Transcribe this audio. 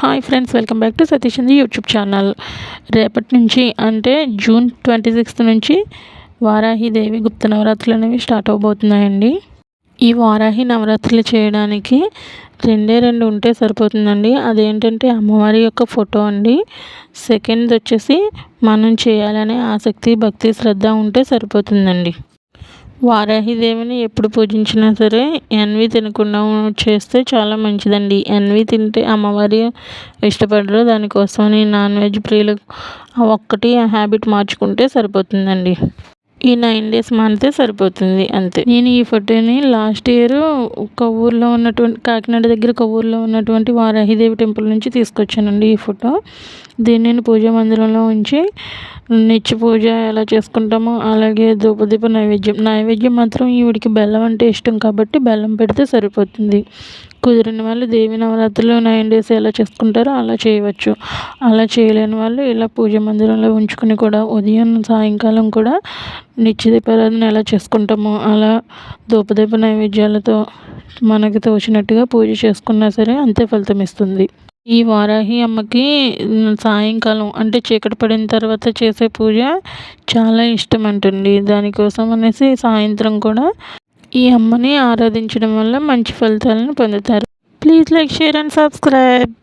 Hi friends, welcome back to Satish Chandra YouTube channel. రేపటి నుంచి అంటే జూన్ 26 నుంచి వారాహిదేవి గుప్త నవరాత్రులు అనేవి స్టార్ట్ అవబోతున్నాయండి. ఈ వారాహి నవరాత్రులు చేయడానికి రెండు ఉంటే సరిపోతుందండి. అదేంటంటే అమ్మవారి యొక్క ఫోటో అండి. సెకండ్ వచ్చేసి మనం చేయాలనే ఆసక్తి, భక్తి, శ్రద్ధ ఉంటే సరిపోతుందండి. వారాహిదేవిని ఎప్పుడు పూజించినా సరే ఎన్వి తినకుండా చేస్తే చాలా మంచిదండి. ఎన్వి తింటే అమ్మవారి ఇష్టపడరు. దానికోసమని నాన్ వెజ్ ప్రియులు ఒక్కటి హ్యాబిట్ మార్చుకుంటే సరిపోతుందండి. ఈ 9 days మానితే సరిపోతుంది అంతే. నేను ఈ ఫోటోని లాస్ట్ ఇయర్ ఒక ఊర్లో ఉన్నటువంటి కాకినాడ దగ్గర ఒక ఊర్లో ఉన్నటువంటి వారాహిదేవి టెంపుల్ నుంచి తీసుకొచ్చానండి. ఈ ఫోటో దీన్ని నేను పూజా మందిరంలో ఉంచి నిత్య పూజ ఎలా చేసుకుంటామో అలాగే ధూపదీప నైవేద్యం మాత్రం ఈవిడికి బెల్లం అంటే ఇష్టం కాబట్టి బెల్లం పెడితే సరిపోతుంది. కుదిరిన వాళ్ళు దేవి నవరాత్రులు 9 days ఎలా చేసుకుంటారో అలా చేయవచ్చు. అలా చేయలేని వాళ్ళు ఇలా పూజ మందిరంలో ఉంచుకుని కూడా ఉదయం సాయంకాలం కూడా నిత్య దీపారాధన ఎలా చేసుకుంటామో అలా ధూపదీప నైవేద్యాలతో మనకు తోచినట్టుగా పూజ చేసుకున్నా సరే అంతే ఫలితం ఇస్తుంది. ఈ వారాహి అమ్మకి సాయంకాలం అంటే చీకటి పడిన తర్వాత చేసే పూజ చాలా ఇష్టం అంటండి. దానికోసం అనేసి సాయంత్రం కూడా ఈ అమ్మని ఆరాధించడం వల్ల మంచి ఫలితాలను పొందుతారు. Please like, share and subscribe.